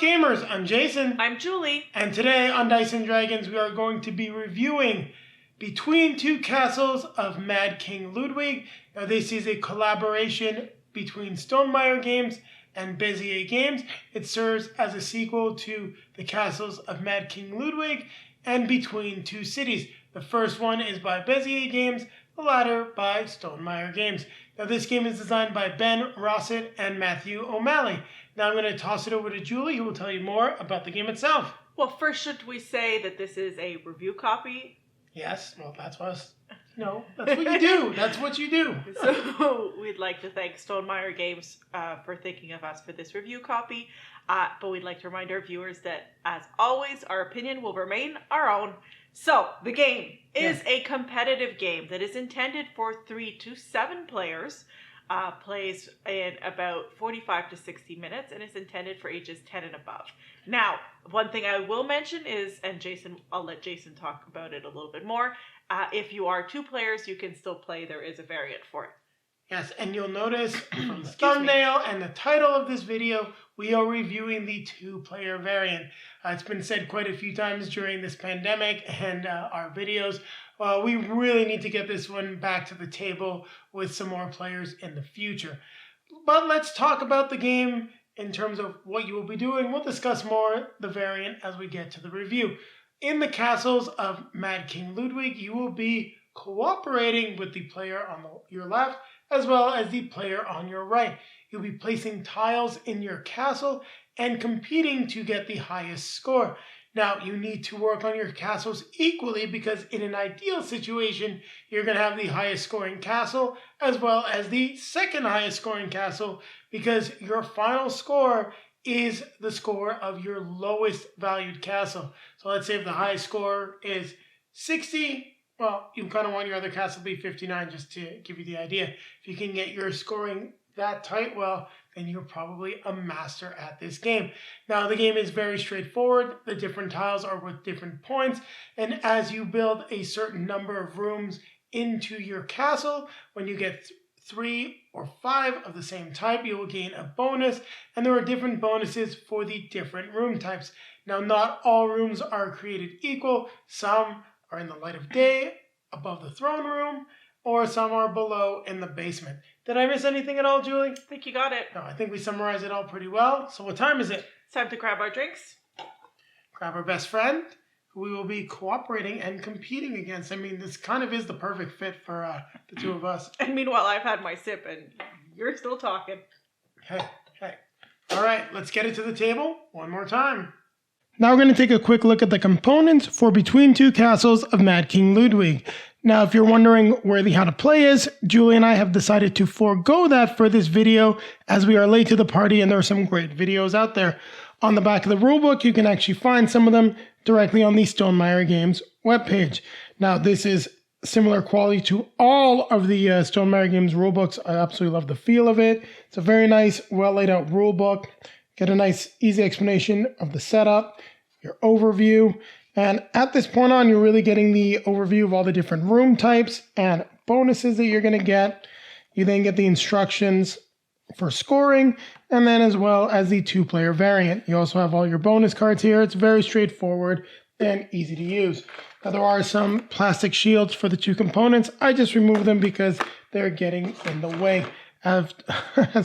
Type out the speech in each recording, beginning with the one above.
gamers? I'm Jason. I'm Julie. And today on Dice & Dragons we are going to be reviewing Between Two Castles of Mad King Ludwig. Now this is a collaboration between Stonemaier Games and Bezier Games. It serves as a sequel to The Castles of Mad King Ludwig and Between Two Cities. The first one is by Bezier Games, the latter by Stonemaier Games. Now this game is designed by Ben Rosset and Matthew O'Malley. Now I'm going to toss it over to Julie, who will tell you more about the game itself. Well, first, should we say that this is a review copy? Yes, well, that's what you do. That's what you do. So we'd like to thank Stonemaier Games for thinking of us for this review copy. But we'd like to remind our viewers that, as always, our opinion will remain our own. So the game is a competitive game that is intended for 3 to 7 players. Plays in about 45 to 60 minutes and is intended for ages 10 and above. Now, one thing I will mention is, and I'll let Jason talk about it a little bit more. If you are 2 players, you can still play. There is a variant for it. Yes, and you'll notice from the thumbnail and the title of this video, we are reviewing the 2-player variant. It's been said quite a few times during this pandemic and our videos. We really need to get this one back to the table with some more players in the future. But let's talk about the game in terms of what you will be doing. We'll discuss more the variant as we get to the review. In the castles of Mad King Ludwig, you will be cooperating with the player on your left as well as the player on your right. You'll be placing tiles in your castle and competing to get the highest score. Now, you need to work on your castles equally because in an ideal situation, you're going to have the highest scoring castle as well as the second highest scoring castle because your final score is the score of your lowest valued castle. So let's say if the highest score is 60, well, you kind of want your other castle to be 59 just to give you the idea. If you can get your scoring that tight, well, then you're probably a master at this game. Now, the game is very straightforward. The different tiles are with different points. And as you build a certain number of rooms into your castle, when you get 3 or 5 of the same type, you will gain a bonus. And there are different bonuses for the different room types. Now, not all rooms are created equal. Some are in the light of day, above the throne room, or some are below in the basement. Did I miss anything at all, Julie? I think you got it. No, I think we summarized it all pretty well. So what time is it? It's time to grab our drinks. Grab our best friend, who we will be cooperating and competing against. I mean, this kind of is the perfect fit for the 2 of us. And meanwhile, I've had my sip and you're still talking. Hey. All right, let's get it to the table one more time. Now we're going to take a quick look at the components for Between Two Castles of Mad King Ludwig. Now, if you're wondering where the how to play is, Julie and I have decided to forego that for this video as we are late to the party and there are some great videos out there. On the back of the rulebook, you can actually find some of them directly on the Stonemaier Games webpage. Now, this is similar quality to all of the Stonemaier Games rulebooks. I absolutely love the feel of it. It's a very nice, well laid out rulebook. Get a nice, easy explanation of the setup, your overview. And at this point on, you're really getting the overview of all the different room types and bonuses that you're going to get. You then get the instructions for scoring, and then as well as the 2-player variant. You also have all your bonus cards here. It's very straightforward and easy to use. Now, there are some plastic shields for the 2 components. I just removed them because they're getting in the way as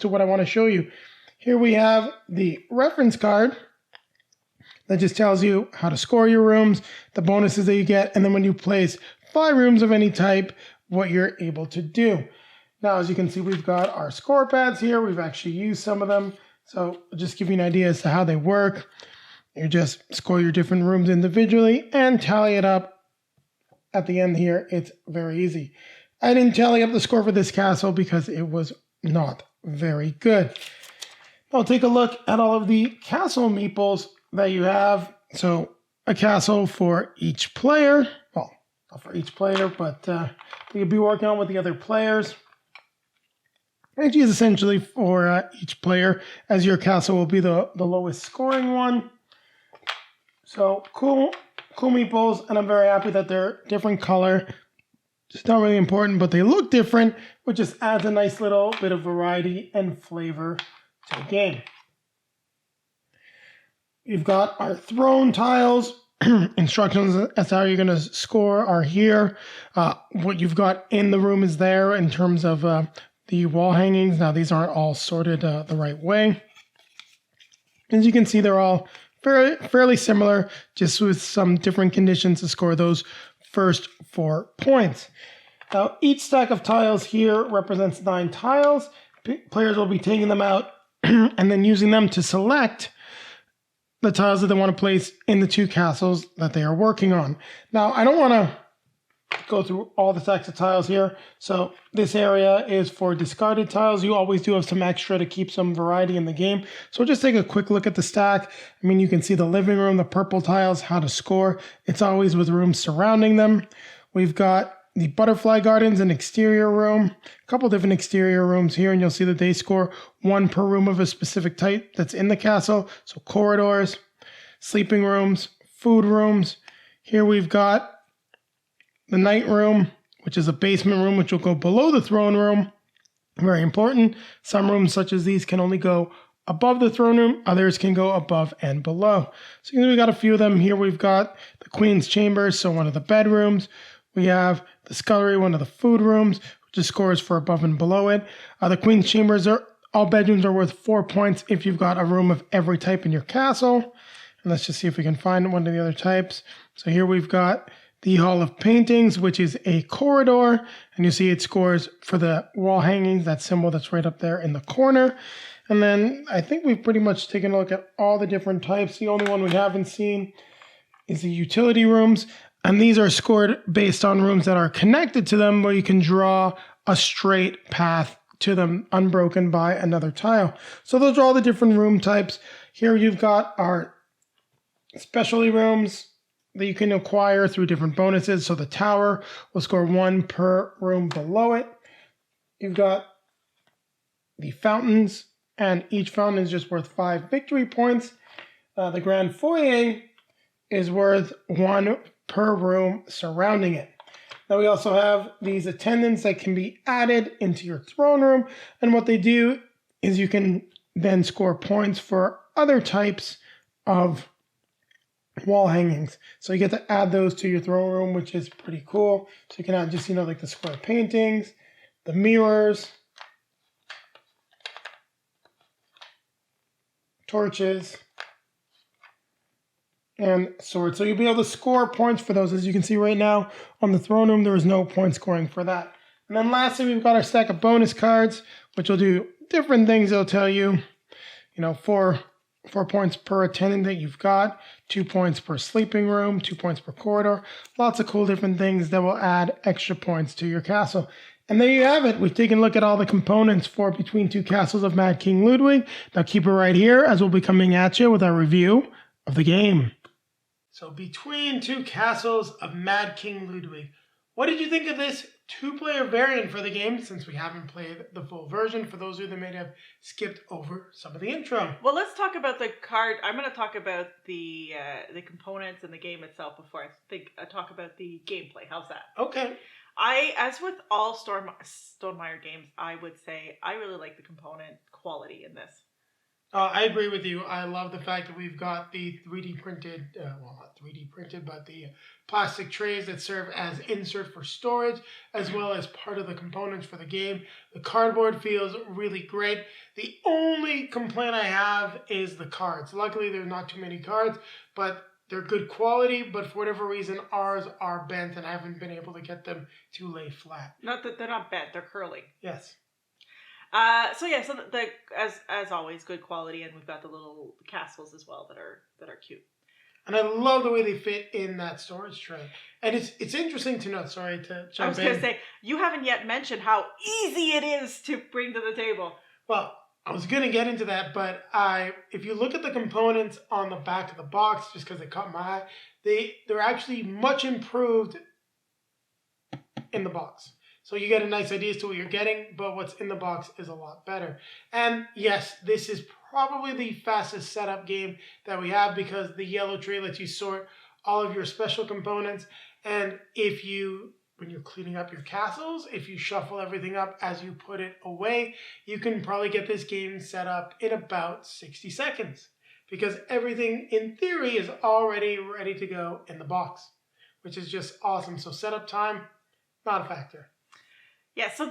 to what I want to show you. Here we have the reference card that just tells you how to score your rooms, the bonuses that you get, and then when you place 5 rooms of any type, what you're able to do. Now, as you can see, we've got our score pads here. We've actually used some of them. So I'll just give you an idea as to how they work. You just score your different rooms individually and tally it up at the end here. It's very easy. I didn't tally up the score for this castle because it was not very good. I'll take a look at all of the castle meeples that you have. So a castle for each player. Well, not for each player, but you'll be working on with the other players. It is essentially for each player, as your castle will be the lowest scoring one. So cool meeples, and I'm very happy that they're different color. It's not really important, but they look different, which just adds a nice little bit of variety and flavor to the game. You've got our throne tiles. Instructions as to how you're going to score are here. What you've got in the room is there in terms of the wall hangings. Now, these aren't all sorted the right way. As you can see, they're all fairly similar, just with some different conditions to score those first 4 points. Now, each stack of tiles here represents 9 tiles. Players will be taking them out and then using them to select the tiles that they want to place in the 2 castles that they are working on. Now, I don't want to go through all the stacks of tiles here. So this area is for discarded tiles. You always do have some extra to keep some variety in the game. So just take a quick look at the stack. I mean, you can see the living room, the purple tiles, how to score. It's always with rooms surrounding them. We've got the butterfly gardens, an exterior room, a couple different exterior rooms here, and you'll see that they score 1 per room of a specific type that's in the castle. So corridors, sleeping rooms, food rooms. Here we've got the night room, which is a basement room, which will go below the throne room. Very important. Some rooms such as these can only go above the throne room. Others can go above and below. So we've got a few of them. Here we've got the queen's chambers, so one of the bedrooms. We have the scullery, one of the food rooms, which just scores for above and below it. The queen's chambers all bedrooms are worth 4 points if you've got a room of every type in your castle. And let's just see if we can find one of the other types. So here we've got the Hall of Paintings, which is a corridor. And you see it scores for the wall hangings, that symbol that's right up there in the corner. And then I think we've pretty much taken a look at all the different types. The only one we haven't seen is the utility rooms. And these are scored based on rooms that are connected to them, where you can draw a straight path to them unbroken by another tile. So those are all the different room types. Here you've got our specialty rooms that you can acquire through different bonuses. So the tower will score 1 per room below it. You've got the fountains, and each fountain is just worth 5 victory points. The grand foyer is worth 1 per room surrounding it. Now we also have these attendants that can be added into your throne room, and what they do is you can then score points for other types of wall hangings. So you get to add those to your throne room, which is pretty cool. So you can add just, like the square paintings, the mirrors, torches, and swords. So you'll be able to score points for those. As you can see right now on the throne room, there is no point scoring for that. And then lastly, we've got our stack of bonus cards, which will do different things. They'll tell you, 4 points per attendant that you've got, 2 points per sleeping room, 2 points per corridor. Lots of cool different things that will add extra points to your castle. And there you have it. We've taken a look at all the components for Between Two Castles of Mad King Ludwig. Now keep it right here, as we'll be coming at you with our review of the game. So Between Two Castles of Mad King Ludwig. What did you think of this 2-player variant for the game, since we haven't played the full version, for those of you that may have skipped over some of the intro? Well, let's talk about the card. I'm going to talk about the components and the game itself before I talk about the gameplay. How's that? Okay. As with all Stonemaier games, I would say I really like the component quality in this. I agree with you. I love the fact that we've got the 3D printed, well, not 3D printed, but the plastic trays that serve as insert for storage, as well as part of the components for the game. The cardboard feels really great. The only complaint I have is the cards. Luckily, there's not too many cards, but they're good quality, but for whatever reason, ours are bent, and I haven't been able to get them to lay flat. Not that they're not bent, they're curly. Yes. So as always, good quality, and we've got the little castles as well that are cute. And I love the way they fit in that storage tray. And it's interesting to note. Sorry to jump in. I was going to say, you haven't yet mentioned how easy it is to bring to the table. Well, I was going to get into that, but if you look at the components on the back of the box, just because they caught my eye, they're actually much improved in the box. So you get a nice idea as to what you're getting, but what's in the box is a lot better. And yes, this is probably the fastest setup game that we have, because the yellow tray lets you sort all of your special components. And when you're cleaning up your castles, if you shuffle everything up as you put it away, you can probably get this game set up in about 60 seconds. because everything in theory is already ready to go in the box, which is just awesome. So setup time, not a factor. Yeah, so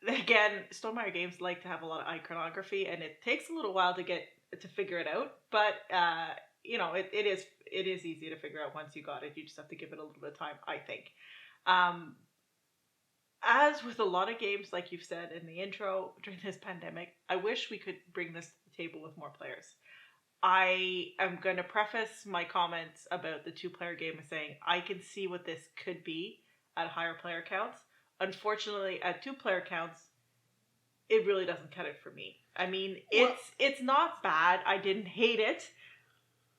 again, Stonemaier Games like to have a lot of iconography, and it takes a little while to figure it out, but it is easy to figure out once you got it. You just have to give it a little bit of time, I think. As with a lot of games, like you've said in the intro, during this pandemic, I wish we could bring this to the table with more players. I am going to preface my comments about the 2-player game as saying I can see what this could be at higher player counts. Unfortunately, at 2-player counts, it really doesn't cut it for me. I mean, it's not bad. I didn't hate it.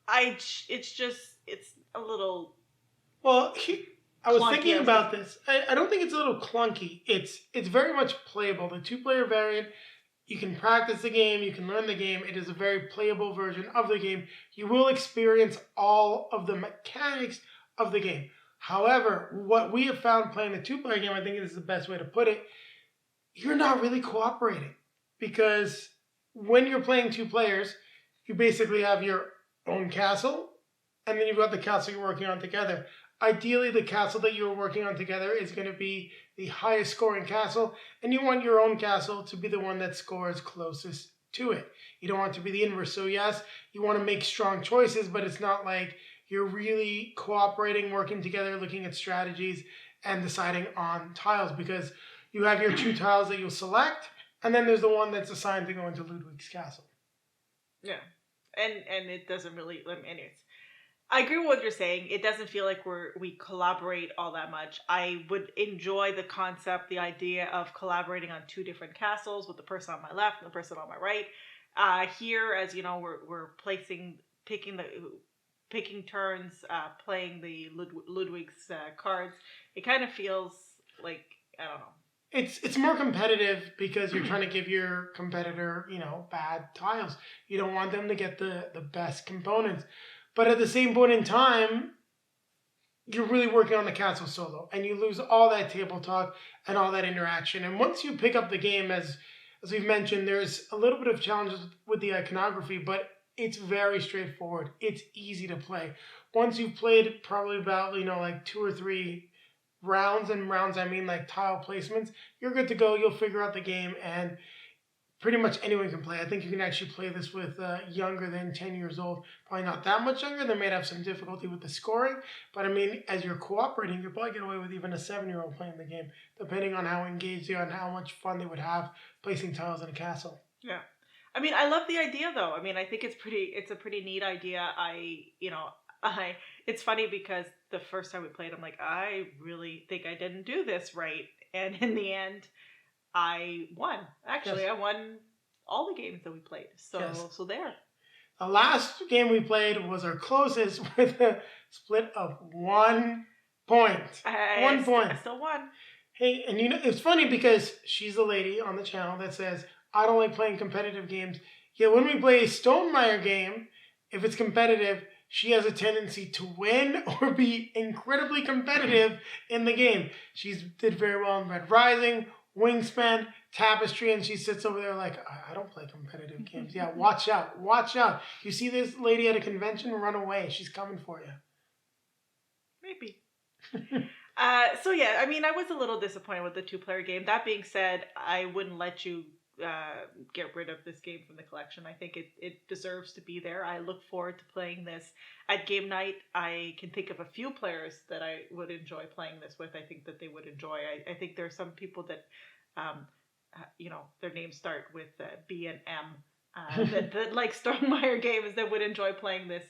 It's a little. Well, I was thinking about this. I don't think it's a little clunky. It's very much playable. The 2-player variant, you can practice the game, you can learn the game. It is a very playable version of the game. You will experience all of the mechanics of the game. However, what we have found playing the 2-player game, I think is the best way to put it, you're not really cooperating. Because when you're playing 2 players, you basically have your own castle, and then you've got the castle you're working on together. Ideally, the castle that you're working on together is going to be the highest scoring castle, and you want your own castle to be the one that scores closest to it. You don't want it to be the inverse. So yes, you want to make strong choices, but it's not like you're really cooperating, working together, looking at strategies, and deciding on tiles, because you have your 2 tiles that you'll select, and then there's the one that's assigned to go into Ludwig's castle. Yeah, and it doesn't really. Anyways, I agree with what you're saying. It doesn't feel like we collaborate all that much. I would enjoy the concept, the idea of collaborating on 2 different castles with the person on my left and the person on my right. Here, as you know, we're picking turns, playing the Ludwig's cards. It kind of feels like, I don't know. It's more competitive because you're trying to give your competitor, bad tiles. You don't want them to get the best components. But at the same point in time, you're really working on the castle solo, and you lose all that table talk and all that interaction. And once you pick up the game, as we've mentioned, there's a little bit of challenges with the iconography, but it's very straightforward. It's easy to play. Once you've played probably about, like 2 or 3 rounds, and rounds I mean like tile placements, you're good to go. You'll figure out the game, and pretty much anyone can play. I think you can actually play this with younger than 10 years old. Probably not that much younger. They may have some difficulty with the scoring. But I mean, as you're cooperating, you'll probably get away with even a 7-year-old playing the game, depending on how engaged they are and how much fun they would have placing tiles in a castle. Yeah. I mean, I love the idea, though. I mean, I think it's a pretty neat idea. It's funny because the first time we played, I'm like, I really think I didn't do this right. And in the end, I won. Actually, yes. I won all the games that we played. So, yes. So there. The last game we played was our closest with a split of 1 point. 1 point. I still won. Hey, and it's funny because she's the lady on the channel that says, I don't like playing competitive games. Yet when we play a Stonemaier game, if it's competitive, she has a tendency to win or be incredibly competitive in the game. She did very well in Red Rising, Wingspan, Tapestry, and she sits over there like, I don't play competitive games. Yeah, watch out. Watch out. You see this lady at a convention, run away. She's coming for you. Maybe. So yeah, I mean, I was a little disappointed with the 2-player game. That being said, I wouldn't let you get rid of this game from the collection. I think it deserves to be there. I look forward to playing this at game night. I can think of a few players that I would enjoy playing this with. I think that they would enjoy. I think there are some people that, their names start with B and M. That like Stonemaier Games that would enjoy playing this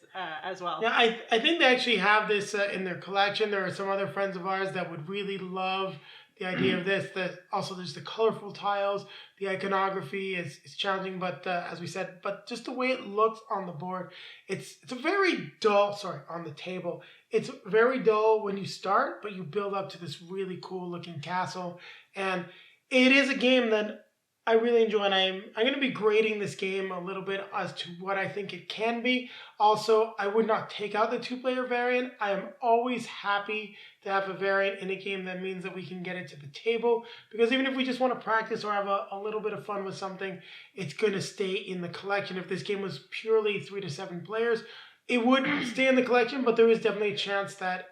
as well. Yeah, I think they actually have this in their collection. There are some other friends of ours that would really love the idea of this. Also there's the colorful tiles, the iconography is challenging, but as we said, but just the way it looks on the board, it's a very dull, on the table. It's very dull when you start, but you build up to this really cool looking castle. And it is a game that I really enjoy, and I'm going to be grading this game a little bit as to what I think it can be. Also, I would not take out the two-player variant. I am always happy to have a variant in a game that means that we can get it to the table, because even if we just want to practice or have a little bit of fun with something, it's going to stay in the collection. If this game was purely 3 to 7 players, it would stay in the collection, but there is definitely a chance that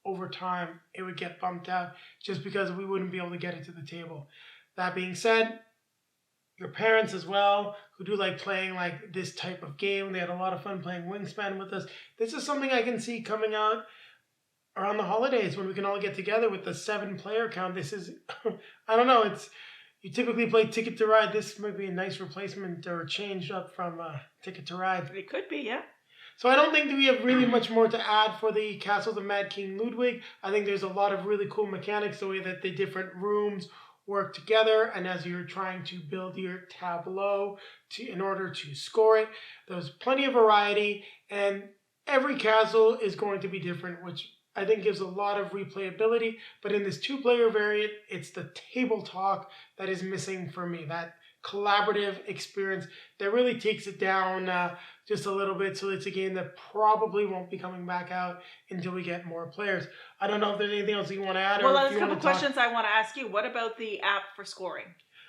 over time it would get bumped out just because we wouldn't be able to get it to the table. That being said, your parents as well, who do like playing like this type of game. They had a lot of fun playing Wingspan with us. This is something I can see coming out around the holidays when we can all get together with the 7-player count. This is, I don't know, you typically play Ticket to Ride. This might be a nice replacement or a change up from Ticket to Ride. It could be, yeah. So I don't think that we have really much more to add for the Castles of Mad King Ludwig. I think there's a lot of really cool mechanics, the way that the different rooms work together, and as you're trying to build your tableau in order to score it, there's plenty of variety, and every castle is going to be different, which I think gives a lot of replayability. But in this 2-player variant, it's the table talk that is missing for me, that collaborative experience that really takes it down just a little bit. So it's a game that probably won't be coming back out until we get more players. I don't know if there's anything else you want to add. Well, there's a couple questions I want to ask you. What about the app for scoring?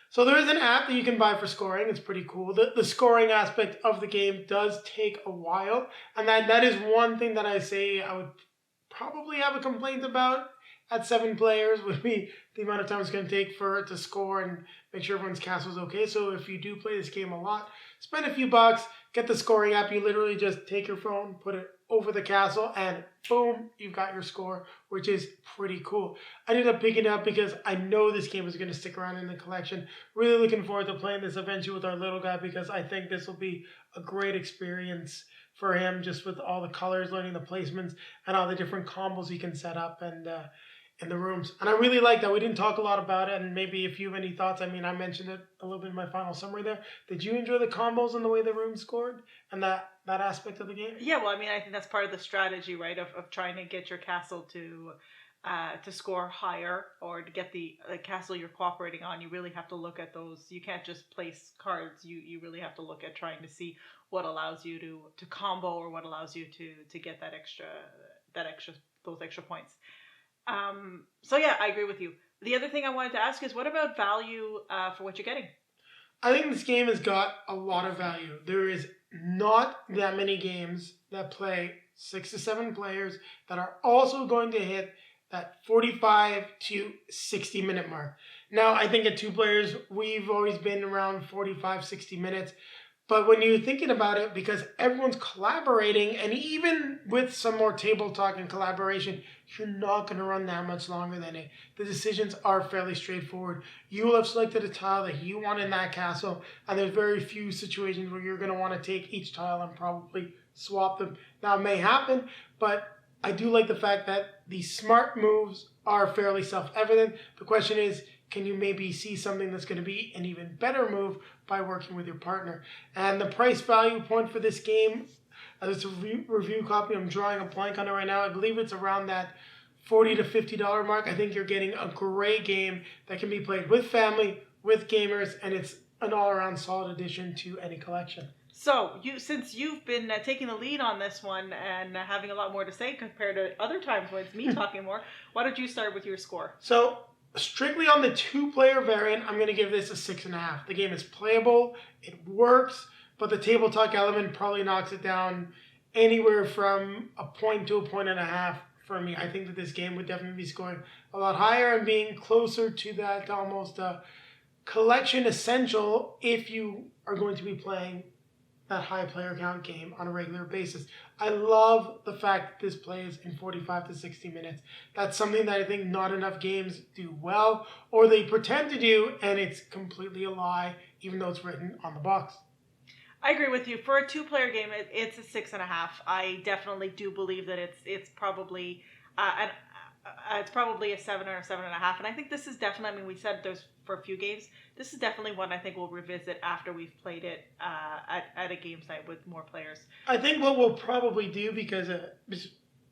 So there is an app that you can buy for scoring. It's pretty cool. The scoring aspect of the game does take a while. And that is one thing that I say I would probably have a complaint about at 7 players, would be the amount of time it's going to take for it to score and make sure everyone's castle is okay. So if you do play this game a lot, spend a few bucks, get the scoring app. You literally just take your phone, put it over the castle, and boom, you've got your score, which is pretty cool. I ended up picking it up because I know this game is going to stick around in the collection. Really looking forward to playing this eventually with our little guy, because I think this will be a great experience for him, just with all the colors, learning the placements, and all the different combos he can set up and in the rooms. And I really like that. We didn't talk a lot about it, and maybe if you have any thoughts, I mean, I mentioned it a little bit in my final summary there. Did you enjoy the combos and the way the rooms scored and that aspect of the game? Yeah, well, I mean, I think that's part of the strategy, right, of trying to get your castle to score higher, or to get the castle you're cooperating on. You really have to look at those. You can't just place cards. You really have to look at trying to see what allows you to combo, or what allows you to get those extra points. So yeah, I agree with you. The other thing I wanted to ask is, what about value for what you're getting? I think this game has got a lot of value. There is not that many games that play 6 to 7 players that are also going to hit that 45 to 60 minute mark. Now, I think at 2 players, we've always been around 45, 60 minutes. But when you're thinking about it, because everyone's collaborating, and even with some more table talk and collaboration, you're not going to run that much longer than it. The decisions are fairly straightforward. You will have selected a tile that you want in that castle, and there's very few situations where you're going to want to take each tile and probably swap them. Now, it may happen, but I do like the fact that the smart moves are fairly self-evident. The question is, can you maybe see something that's going to be an even better move by working with your partner? And the price value point for this game, as a review copy, I'm drawing a blank on it right now. I believe it's around that $40 to $50 mark. I think you're getting a great game that can be played with family, with gamers, and it's an all-around solid addition to any collection. So, since you've been taking the lead on this one and having a lot more to say compared to other times when it's me talking more, why don't you start with your score? So, strictly on the 2-player variant, I'm going to give this a 6.5. The game is playable, it works, but the table talk element probably knocks it down anywhere from a point to a point and a half for me. I think that this game would definitely be scoring a lot higher and being closer to that almost collection essential if you are going to be playing that high player count game on a regular basis. I love the fact that this plays in 45 to 60 minutes. That's something that I think not enough games do well, or they pretend to do, and it's completely a lie, even though it's written on the box. I agree with you. For a 2-player game, it's a 6.5. I definitely do believe that it's probably it's probably a 7 or a 7.5. And I think this is definitely, I mean, we said there's for a few games. This is definitely one I think we'll revisit after we've played it at a games night with more players. I think what we'll probably do, because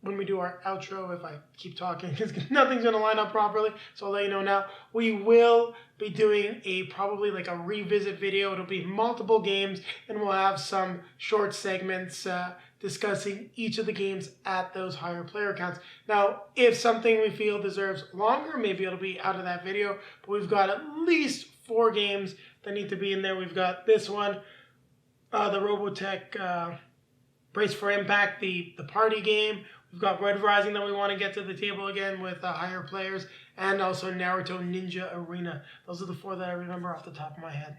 when we do our outro, if I keep talking, because nothing's going to line up properly. So I'll let you know now. We will be doing probably like a revisit video. It'll be multiple games, and we'll have some short segments discussing each of the games at those higher player counts. Now, if something we feel deserves longer, maybe it'll be out of that video. But we've got at least 4 games that need to be in there. We've got this one, the Robotech Brace for Impact, the party game. We've got Red Rising that we want to get to the table again with higher players, and also Naruto Ninja Arena. Those are the 4 that I remember off the top of my head.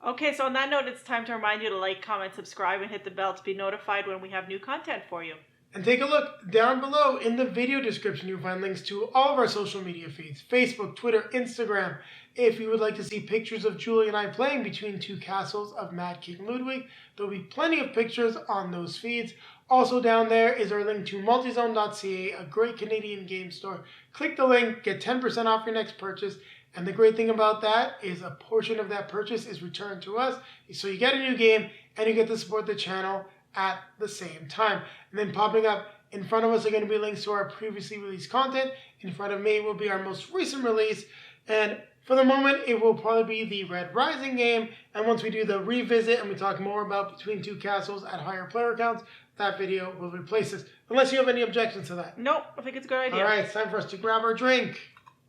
Okay, so on that note, it's time to remind you to like, comment, subscribe, and hit the bell to be notified when we have new content for you. And take a look down below in the video description. You'll find links to all of our social media feeds, Facebook, Twitter, Instagram. If you would like to see pictures of Julie and I playing Between Two Castles of Mad King Ludwig, there'll be plenty of pictures on those feeds. Also down there is our link to multizone.ca, a great Canadian game store. Click the link, get 10% off your next purchase. And the great thing about that is a portion of that purchase is returned to us. So you get a new game and you get to support the channel at the same time. And then popping up in front of us are going to be links to our previously released content. In front of me will be our most recent release. And for the moment, it will probably be the Red Rising game. And once we do the revisit and we talk more about Between Two Castles at higher player counts, that video will replace this. Unless you have any objections to that. Nope, I think it's a good idea. All right, it's time for us to grab our drink.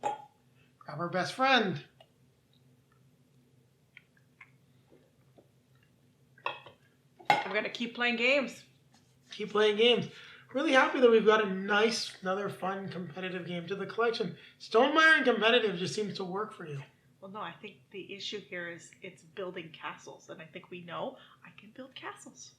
Grab our best friend. We're going to keep playing games. Keep playing games. Really happy that we've got a nice, another fun, competitive game to the collection. Stonemaier and competitive just seems to work for you. Well, no, I think the issue here is it's building castles, and I think we know I can build castles.